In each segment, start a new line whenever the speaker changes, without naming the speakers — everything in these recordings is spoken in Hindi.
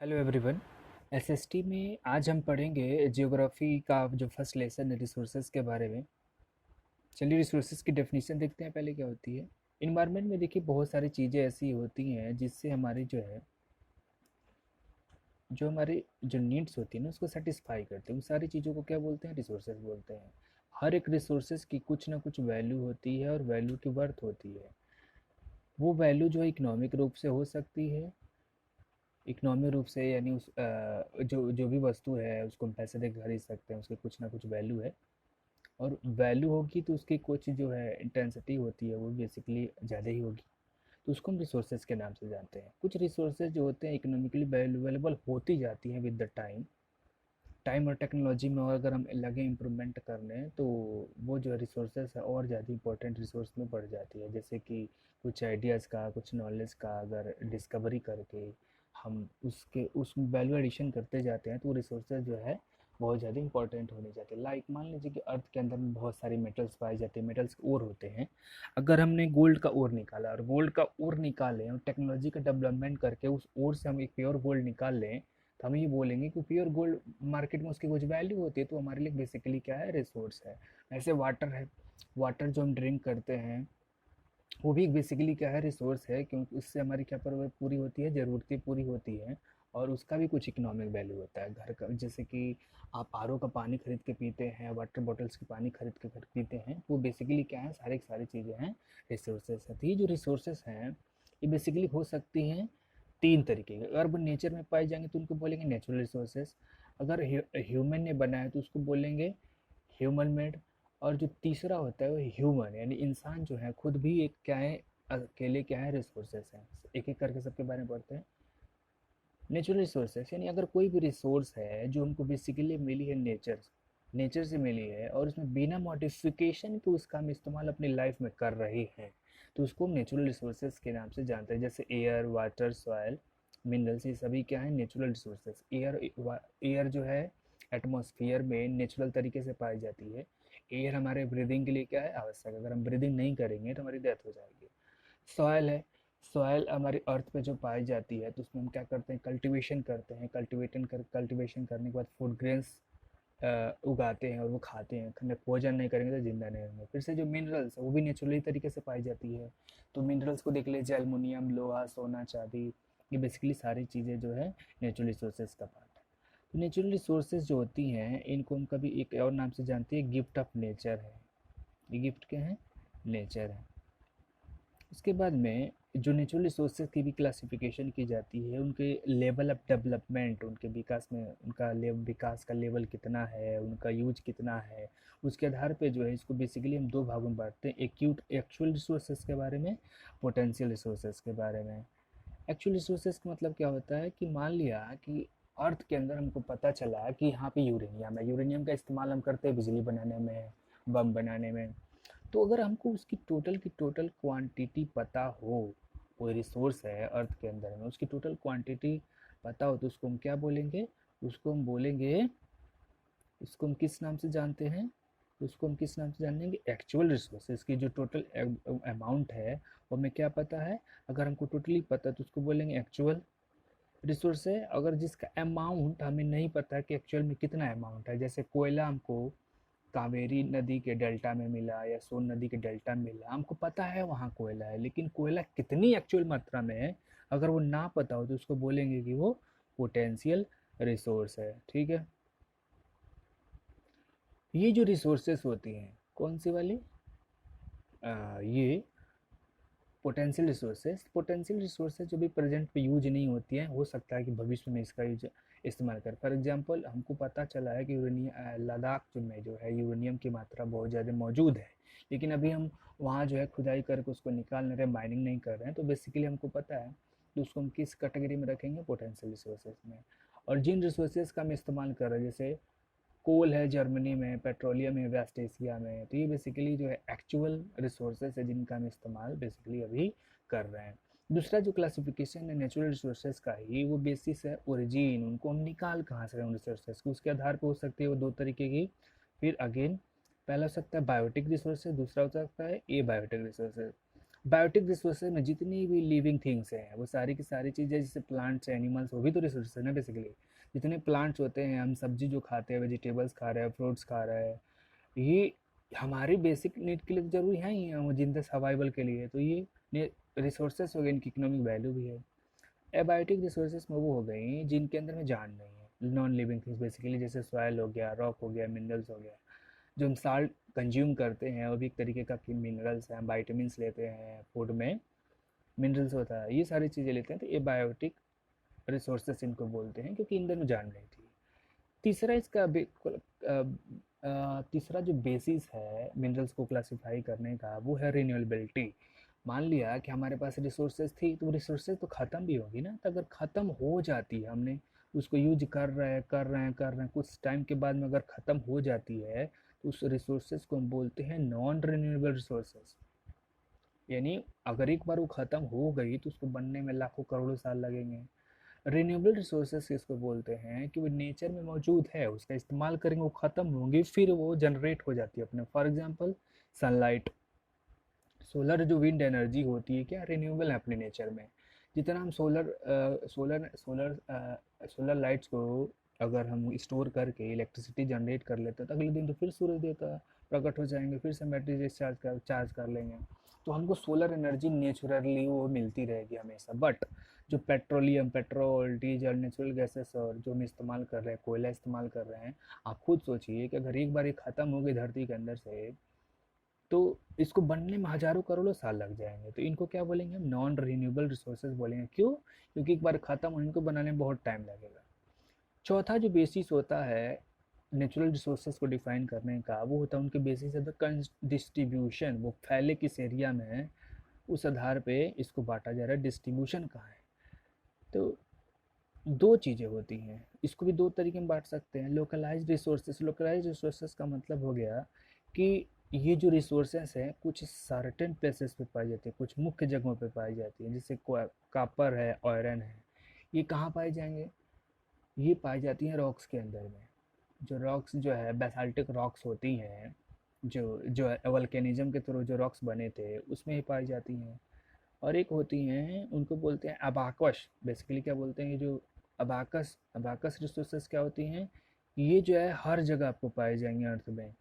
Hello everyone. एसएसटी में आज हम पढ़ेंगे जियोग्राफी का जो फर्स्ट लेसन है रिसोर्सेज के बारे में। चलिए रिसोर्सेज की डेफिनेशन देखते हैं पहले क्या होती है। इन्वायरमेंट में देखिए बहुत सारी चीज़ें ऐसी होती हैं जिससे हमारी जो हमारी जो नीड्स होती है ना उसको सेटिस्फाई करते हैं। उन सारी चीज़ों को क्या बोलते हैं? रिसोर्सेज बोलते हैं। हर एक रिसोर्सेज की कुछ ना कुछ वैल्यू होती है और वैल्यू की वर्थ होती है। वो वैल्यू जो है इकोनॉमिक रूप से हो सकती है। इकोनॉमी रूप से यानी उस जो जो भी वस्तु है उसको हम पैसे दे के खरीद सकते हैं, उसकी कुछ ना कुछ वैल्यू है। और वैल्यू होगी तो उसकी कुछ जो है इंटेंसिटी होती है वो बेसिकली ज़्यादा ही होगी। तो उसको हम रिसोर्सेज के नाम से जानते हैं। कुछ रिसोर्सेज जो होते हैं इकोनॉमिकली वैल्यूएबल होती जाती हैं विद द टाइम। टाइम और टेक्नोलॉजी में और अगर हम लगे इम्प्रूवमेंट करने तो वो जो रिसोर्सेज है और ज़्यादा इंपॉर्टेंट रिसोर्स में बढ़ जाती है। जैसे कि कुछ आइडियाज़ का कुछ नॉलेज का अगर डिस्कवरी करके हम उसके उस वैल्यू एडिशन करते जाते हैं तो वो रिसोर्सेज जो है बहुत ज़्यादा इंपॉर्टेंट होने जाते हैं। लाइक मान लीजिए कि अर्थ के अंदर में बहुत सारी मेटल्स पाए जाते हैं, मेटल्स ओर होते हैं। अगर हमने गोल्ड का ओर निकाला और गोल्ड का ओर निकालें और टेक्नोलॉजी का डेवलपमेंट करके उस ओर से हम एक प्योर गोल्ड निकाल लें तो हम ये बोलेंगे कि प्योर गोल्ड मार्केट में उसकी कुछ वैल्यू होती है। तो हमारे लिए बेसिकली क्या है? रिसोर्स है। ऐसे वाटर है, वाटर जो हम ड्रिंक करते हैं वो भी बेसिकली क्या है? रिसोर्स है, क्योंकि उससे हमारी क्या पर पूरी होती है? ज़रूरतें पूरी होती हैं। और उसका भी कुछ इकोनॉमिक वैल्यू होता है घर का। जैसे कि आप आरओ का पानी खरीद के पीते हैं, वाटर बॉटल्स के पानी खरीद के पीते हैं, वो बेसिकली क्या है? सारी की सारी चीज़ें हैं, रिसोर्सेज है। तो ये जो रिसोर्सेज हैं ये बेसिकली हो सकती हैं तीन तरीके के। अगर वो नेचर में पाए जाएंगे तो उनको बोलेंगे नेचुरल रिसोर्सेज। अगर ह्यूमन ने बनाया तो उसको बोलेंगे ह्यूमन मेड। और जो तीसरा होता है वो ह्यूमन यानी इंसान जो है खुद भी एक क्या है? अकेले क्या है? रिसोर्सेज है। एक एक करके सबके बारे में पढ़ते हैं। नेचुरल रिसोर्सेज यानी अगर कोई भी रिसोर्स है जो हमको बेसिकली मिली है नेचर नेचर से मिली है और उसमें बिना मॉडिफिकेशन के उसका हम इस्तेमाल अपनी लाइफ में कर रहे हैं तो उसको हम नेचुरल रिसोर्सेज के नाम से जानते हैं। जैसे एयर, वाटर, सॉयल, मिनरल्स, ये सभी क्या है? Natural resources. एयर जो है एटमॉस्फेयर में नेचुरल तरीके से पाई जाती है। एयर हमारे ब्रीदिंग के लिए क्या है? आवश्यक है। अगर हम ब्रीदिंग नहीं करेंगे तो हमारी डेथ हो जाएगी। सॉयल है, सॉयल हमारी अर्थ पे जो पाई जाती है तो उसमें हम क्या करते हैं? कल्टीवेशन करते हैं। कल्टीवेशन करने के बाद फूड ग्रेन्स उगाते हैं और वो खाते हैं। हमें भोजन नहीं करेंगे तो जिंदा नहीं रहेंगे। फिर से जो मिनरल्स है वो भी नेचुरली तरीके से पाई जाती है। तो मिनरल्स को देख लीजिए, एल्युमिनियम, लोहा, सोना, चांदी, ये बेसिकली सारी चीज़ें जो है नेचुरल रिसोर्सेज का पार्ट है। तो नेचुरल रिसोर्सेज जो होती हैं इनको हम कभी एक और नाम से जानते हैं, गिफ्ट ऑफ नेचर है। ये गिफ्ट क्या है? नेचर है। उसके बाद में जो नेचुरल रिसोर्सेज की भी क्लासिफिकेशन की जाती है, उनके लेवल ऑफ डेवलपमेंट, उनके विकास में उनका विकास का लेवल कितना है, उनका यूज कितना है, उसके आधार पे जो है इसको बेसिकली हम दो भागों में बांटते हैं। एक्यूट एक्चुअल रिसोर्सेज के बारे में, पोटेंशियल रिसोर्सेज के बारे में। एक्चुअल रिसोर्सेज का मतलब क्या होता है कि मान लिया कि अर्थ के अंदर हमको पता चला कि यहाँ पे यूरेनियम है। यूरेनियम का इस्तेमाल हम करते हैं बिजली बनाने में, बम बनाने में। तो अगर हमको उसकी टोटल की टोटल क्वांटिटी पता हो, कोई रिसोर्स है अर्थ के अंदर में, उसकी टोटल क्वांटिटी पता हो तो उसको हम क्या बोलेंगे? उसको हम बोलेंगे, उसको हम किस नाम से जानते हैं? उसको हम किस नाम से जानेंगे? एक्चुअल रिसोर्सेज की जो टोटल अमाउंट है वो हमें क्या पता है? अगर हमको टोटली पता है तो उसको बोलेंगे एक्चुअल रिसोर्स है। अगर जिसका अमाउंट हमें नहीं पता कि एक्चुअल में कितना अमाउंट है, जैसे कोयला हमको कावेरी नदी के डेल्टा में मिला या सोन नदी के डेल्टा में मिला, हमको पता है वहाँ कोयला है, लेकिन कोयला कितनी एक्चुअल मात्रा में है अगर वो ना पता हो तो उसको बोलेंगे कि वो पोटेंशियल रिसोर्स है। ठीक है। ये जो रिसोर्सेस होती हैं कौन सी वाली? ये पोटेंशियल रिसोर्सेज जो भी प्रेजेंट पे यूज नहीं होती हैं, हो सकता है कि भविष्य में इसका यूज इस्तेमाल करें। फॉर एग्जांपल हमको पता चला है कि यूरेनियम लद्दाख जो में जो है यूरेनियम की मात्रा बहुत ज़्यादा मौजूद है, लेकिन अभी हम वहाँ जो है खुदाई करके उसको निकाल नहीं रहे, माइनिंग नहीं कर रहे हैं। तो बेसिकली हमको पता है कि उसको हम किस कैटेगरी में रखेंगे? पोटेंशियल रिसोर्सेज में। और जिन रिसोर्सेज का हम इस्तेमाल कर रहे हैं, जैसे कोल है जर्मनी में, पेट्रोलियम है वेस्ट एशिया में, तो ये बेसिकली जो है एक्चुअल रिसोर्सेज है जिनका हम इस्तेमाल बेसिकली अभी कर रहे हैं। दूसरा जो क्लासिफिकेशन है नेचुरल रिसोर्सेज का ही, वो बेसिस है ओरिजिन, उनको हम निकाल कहाँ से रहे हैं रिसोर्सेज को, उसके आधार पर हो सकती है वो दो तरीके की। फिर अगेन पहला हो सकता है बायोटिक रिसोर्सेज, दूसरा हो सकता है ए बायोटिक रिसोर्सेज। बायोटिक रिसोर्सेज में जितनी भी लिविंग थिंग्स हैं वो सारी की सारी चीज़ें, जैसे प्लांट्स एनिमल्स, वो भी तो रिसोर्सेज है ना बेसिकली। जितने प्लांट्स होते हैं, हम सब्जी जो खाते हैं, वेजिटेबल्स खा रहे हैं, फ्रूट्स खा रहे हैं, ये हमारी बेसिक नीड के लिए तो जरूरी है ही, हम जिंदा सर्वाइवल के लिए, तो ये रिसोर्सेज हो गए, इनकी इकोनॉमिक वैल्यू भी है। एबायोटिक रिसोर्सेज में वो हो गई जिनके अंदर में जान नहीं है, नॉन लिविंग थिंग्स बेसिकली, जैसे सॉयल हो गया, रॉक हो गया, मिनरल्स हो गया। जो हम साल्ट कंज्यूम करते हैं वो भी एक तरीके का मिनरल्स हैं, वाइटामिन लेते हैं फूड में, मिनरल्स होता है, ये सारी चीज़ें लेते हैं, तो ये बायोटिक रिसोर्सेस इनको बोलते हैं, क्योंकि इन दोनों जान नहीं थी। तीसरा इसका तीसरा जो बेसिस है मिनरल्स को क्लासिफाई करने का, वो है रिन्यूएबिलिटी। मान लिया कि हमारे पास रिसोर्सेज थी, तो रिसोर्सेज तो ख़त्म भी होगी ना, तो अगर ख़त्म हो जाती है, हमने उसको यूज कर रहे हैं, कुछ टाइम के बाद में अगर ख़त्म हो जाती है, तो उस रिसोर्सेज को हम बोलते हैं नॉन रिन्यूएबल रिसोर्सेज। यानी अगर एक बार वो ख़त्म हो गई तो उसको बनने में लाखों करोड़ों साल लगेंगे। रिन्यूएबल रिसोर्सेज किसको बोलते हैं कि वो नेचर में मौजूद है, उसका इस्तेमाल करेंगे, वो ख़त्म होंगी, फिर वो जनरेट हो जाती है अपने। फॉर एग्जांपल सनलाइट, सोलर जो विंड एनर्जी होती है, क्या रिन्यूएबल है अपने नेचर में। जितना हम सोलर लाइट्स को अगर हम स्टोर करके इलेक्ट्रिसिटी जनरेट कर लेते हैं, तो अगले दिन तो फिर सूरज देवता प्रकट हो जाएंगे, फिर से बैटरी चार्ज कर लेंगे। तो हमको सोलर एनर्जी नेचुरली वो मिलती रहेगी हमेशा। बट जो petroleum, petrol, diesel, natural gases और जो हम इस्तेमाल कर रहे हैं, कोयला इस्तेमाल कर रहे हैं, आप खुद सोचिए कि अगर एक बार ये ख़त्म हो गई धरती के अंदर से, तो इसको बनने में हजारों करोड़ों साल लग जाएंगे। तो इनको क्या बोलेंगे हम, नॉन रिन्यूएबल रिसोर्सेज बोलेंगे। क्यों? क्योंकि एक बार ख़त्म होने, इनको बनाने में बहुत टाइम लगेगा। चौथा जो बेसिस होता है नेचुरल रिसोर्सेज को डिफाइन करने का, वो होता है उनके बेसिस है द डिस्ट्रीब्यूशन, वो फैले किस एरिया में है, उस आधार पे इसको बांटा जा रहा है, डिस्ट्रीब्यूशन कहाँ है। तो दो चीज़ें होती हैं, इसको भी दो तरीके में बांट सकते हैं। लोकलाइज्ड रिसोर्सेज, लोकलाइज्ड रिसोर्सेज का मतलब हो गया कि ये जो रिसोर्सेज हैं कुछ सर्टेन प्लेसेस पे पाई जाती है, कुछ मुख्य जगहों पे पाई जाती है, जैसे कापर है, आयरन है। ये कहाँ पाए जाएंगे? ये पाई जाती हैं रॉक्स के अंदर में। जो रॉक्स जो है बेसाल्टिक रॉक्स होती हैं, जो जो वल्केनिज्म के थ्रू जो रॉक्स बने थे, उसमें ही पाई जाती हैं। और एक होती हैं, उनको बोलते हैं अबाकस, बेसिकली क्या बोलते हैं, ये जो अबाकस अबाकस रिसोर्सेज क्या होती हैं, ये जो है हर जगह आपको पाए जाएंगे अर्थ में,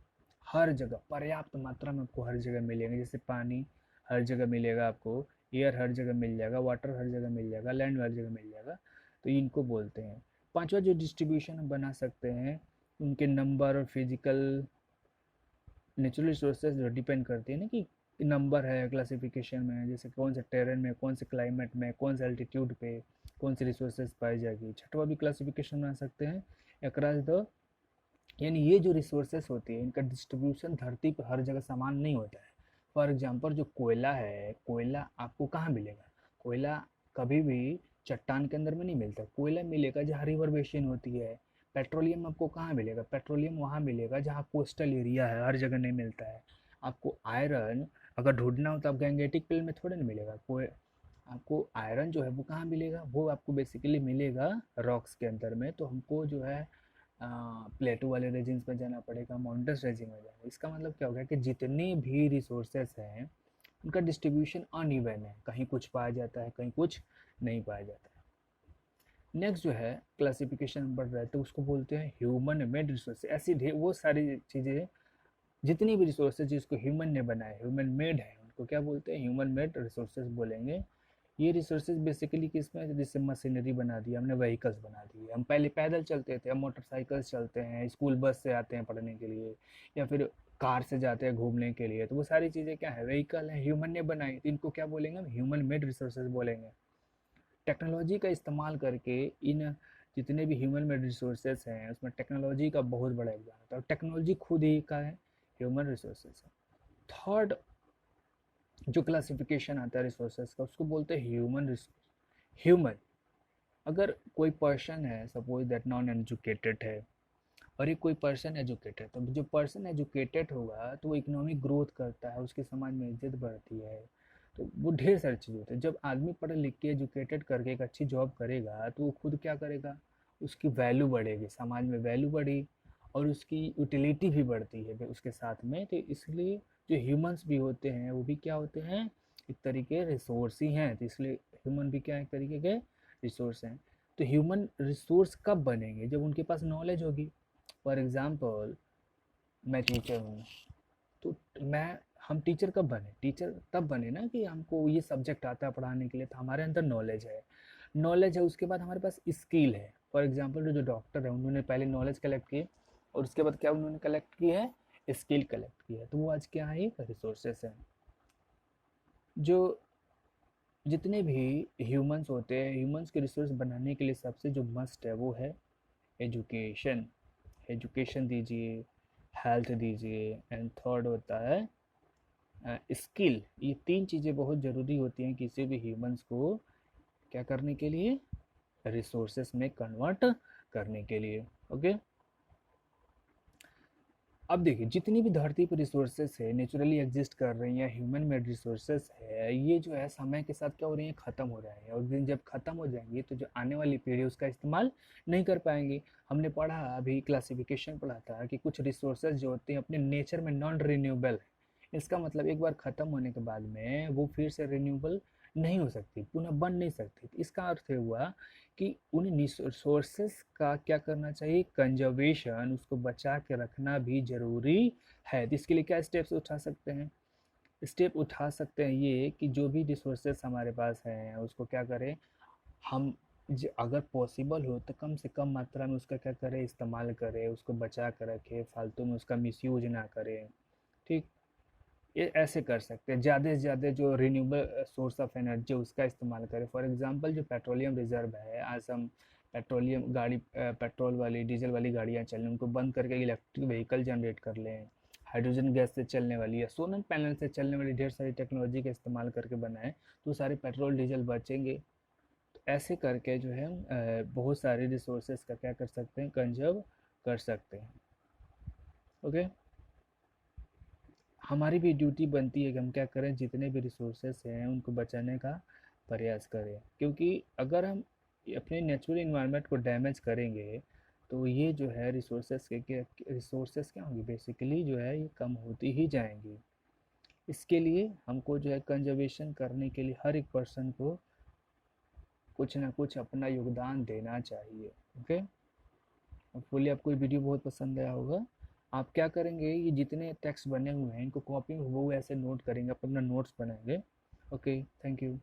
हर जगह पर्याप्त मात्रा में आपको हर जगह मिलेंगे। जैसे पानी हर जगह मिलेगा आपको, एयर हर जगह मिल जाएगा, वाटर हर जगह मिल जाएगा, लैंड हर जगह मिल जाएगा। तो इनको बोलते हैं। पांचवा जो डिस्ट्रीब्यूशन हम बना सकते हैं, उनके नंबर और फिजिकल नेचुरल रिसोर्सेज जो डिपेंड करती है ना, कि नंबर है क्लासिफिकेशन में, जैसे कौन से टेरेन में, कौन से क्लाइमेट में, कौन से एल्टीट्यूड पे कौन सी रिसोर्सेज पाई जाएगी। छठवा भी क्लासिफिकेशन बना सकते हैं अक्रॉस द, यानी ये जो रिसोर्सेज होती है इनका डिस्ट्रीब्यूशन धरती पर हर जगह समान नहीं होता है। फॉर एग्जांपल जो कोयला है, कोयला आपको कहाँ मिलेगा? कोयला कभी भी चट्टान के अंदर में नहीं मिलता, कोयला मिलेगा जहाँ रिवर बेसिन होती है। पेट्रोलियम आपको कहाँ मिलेगा? पेट्रोलियम वहाँ मिलेगा जहाँ कोस्टल एरिया है, हर जगह नहीं मिलता है। आपको आयरन अगर ढूंढना हो तो आप गैंगेटिक प्लेन में थोड़े ना मिलेगा कोई। आपको आयरन जो है वो कहाँ मिलेगा? वो आपको बेसिकली मिलेगा रॉक्स के अंदर में। तो हमको जो है प्लेटो वाले रीजन्स में जाना पड़ेगा, माउंटेन्स रीजन में जाना। इसका मतलब क्या हो गया कि जितने भी रिसोर्सेस हैं उनका डिस्ट्रीब्यूशन अनइवन है, कहीं कुछ पाया जाता है, कहीं कुछ नहीं पाया जाता है। नेक्स्ट जो है क्लासिफिकेशन बढ़ रहा है, तो उसको बोलते हैं ह्यूमन मेड रिसोर्स। ऐसी वो सारी चीज़ें, जितनी भी रिसोर्सेज जिसको ह्यूमन ने बनाया, ह्यूमन मेड है, उनको क्या बोलते हैं? ह्यूमन मेड रिसोर्सेज बोलेंगे। ये रिसोर्सेज बेसिकली किसमें है? जैसे मशीनरी बना दी हमने, व्हीकल्स बना दिए, हम पहले पैदल चलते थे, हम मोटरसाइकिल्स चलते हैं, स्कूल बस से आते हैं पढ़ने के लिए, या फिर कार से जाते हैं घूमने के लिए। तो वो सारी चीज़ें क्या है? व्हीकल है, ह्यूमन ने बनाई, तो इनको क्या बोलेंगे हम? ह्यूमन मेड रिसोर्सेज बोलेंगे। टेक्नोलॉजी का इस्तेमाल करके इन जितने भी ह्यूमन मेड रिसोर्सेज हैं उसमें टेक्नोलॉजी का बहुत बड़ा योगदान होता है, और टेक्नोलॉजी खुद ही का है ह्यूमन रिसोर्सेज है। थर्ड जो क्लासिफिकेशन आता है रिसोर्सेज का, उसको बोलते हैं ह्यूमन रिसोर्स। ह्यूमन, अगर कोई पर्सन है सपोज दैट नॉन एजुकेटेड है, और एक कोई पर्सन एजुकेटेड है, तो जो पर्सन एजुकेटेड होगा तो वो इकोनॉमिक ग्रोथ करता है, उसके समाज में इज्जत बढ़ती है। तो वो ढेर सारी चीज़ होती है। जब आदमी पढ़ लिख के एजुकेटेड करके एक अच्छी जॉब करेगा तो वो खुद क्या करेगा? उसकी वैल्यू बढ़ेगी, समाज में वैल्यू बढ़ी, और उसकी यूटिलिटी भी बढ़ती है उसके साथ में। तो इसलिए जो ह्यूमंस भी होते हैं वो भी क्या होते हैं? एक तरीके रिसोर्स ही हैं, तो इसलिए ह्यूमन भी क्या है, एक तरीके के रिसोर्स हैं। तो ह्यूमन रिसोर्स कब बनेंगे, जब उनके पास नॉलेज होगी। फॉर एग्जाम्पल मैं टीचर हूँ, तो मैं हम टीचर कब बने, टीचर तब बने ना कि हमको ये सब्जेक्ट आता है पढ़ाने के लिए, तो हमारे अंदर नॉलेज है, उसके बाद हमारे पास स्किल है। फॉर एग्जांपल जो डॉक्टर है उन्होंने पहले नॉलेज कलेक्ट की, और उसके बाद क्या उन्होंने कलेक्ट की है, स्किल कलेक्ट की है, तो वो आज क्या है, रिसोर्सेस हैं। जो जितने भी ह्यूमंस होते हैं, ह्यूमंस के रिसोर्स बनाने के लिए सबसे जो मस्ट है वो है एजुकेशन। एजुकेशन दीजिए, हेल्थ दीजिए, एंड थर्ड होता है स्किल। ये तीन चीज़ें बहुत ज़रूरी होती हैं किसी भी ह्यूमंस को क्या करने के लिए, रिसोर्सेस में कन्वर्ट करने के लिए। ओके। अब देखिए जितनी भी धरती पर रिसोर्सेस है, नेचुरली एग्जिस्ट कर रही हैं, ह्यूमन मेड रिसोर्सेस है, ये जो है समय के साथ क्या हो रही है, ख़त्म हो रहा है, और दिन जब ख़त्म हो जाएंगे तो जो आने वाली पीढ़ी उसका इस्तेमाल नहीं कर पाएंगे। हमने पढ़ा अभी क्लासिफिकेशन पढ़ा था कि कुछ रिसोर्सेज जो होते हैं अपने नेचर में नॉन रिन्यूएबल है। इसका मतलब एक बार ख़त्म होने के बाद में वो फिर से रिन्यूएबल नहीं हो सकती, पुनः बन नहीं सकती। तो इसका अर्थ ये हुआ कि उन रिसोर्सेस का क्या करना चाहिए, कंजर्वेशन, उसको बचा के रखना भी ज़रूरी है। तो इसके लिए क्या स्टेप्स उठा सकते हैं, स्टेप उठा सकते हैं ये कि जो भी रिसोर्सेस हमारे पास हैं उसको क्या करें हम, अगर पॉसिबल हो तो कम से कम मात्रा में उसका क्या करें, इस्तेमाल करें, उसको बचा कर रखें, फालतू में उसका मिसयूज ना करें। ठीक, ये ऐसे कर सकते हैं, ज़्यादा से ज़्यादा जो रिन्यूएबल सोर्स ऑफ एनर्जी उसका इस्तेमाल करें। फॉर एग्जांपल जो पेट्रोलियम रिजर्व है, आज हम पेट्रोलियम गाड़ी, पेट्रोल वाली डीजल वाली गाड़ियाँ चल रही हैं, उनको बंद करके इलेक्ट्रिक व्हीकल जनरेट कर लें, हाइड्रोजन गैस से चलने वाली या सोलर पैनल से चलने वाली ढेर सारी टेक्नोलॉजी का इस्तेमाल करके बनाएं, तो सारे पेट्रोल डीजल बचेंगे। तो ऐसे करके जो है बहुत सारे रिसोर्सेज का क्या कर सकते हैं, कंजर्व कर सकते हैं। ओके। हमारी भी ड्यूटी बनती है कि हम क्या करें, जितने भी रिसोर्सेस हैं उनको बचाने का प्रयास करें, क्योंकि अगर हम अपने नेचुरल इन्वायरमेंट को डैमेज करेंगे तो ये जो है रिसोर्सेस के रिसोर्सेस क्या होंगी, बेसिकली जो है ये कम होती ही जाएंगी। इसके लिए हमको जो है कंजर्वेशन करने के लिए हर एक पर्सन को कुछ ना कुछ अपना योगदान देना चाहिए। ओके। होपफुली आपको ये वीडियो बहुत पसंद आया होगा। आप क्या करेंगे, ये जितने टेक्स्ट बने हुए हैं इनको कॉपी हुबहू ऐसे नोट करेंगे, आप अपना नोट्स बनाएंगे। Okay, thank you.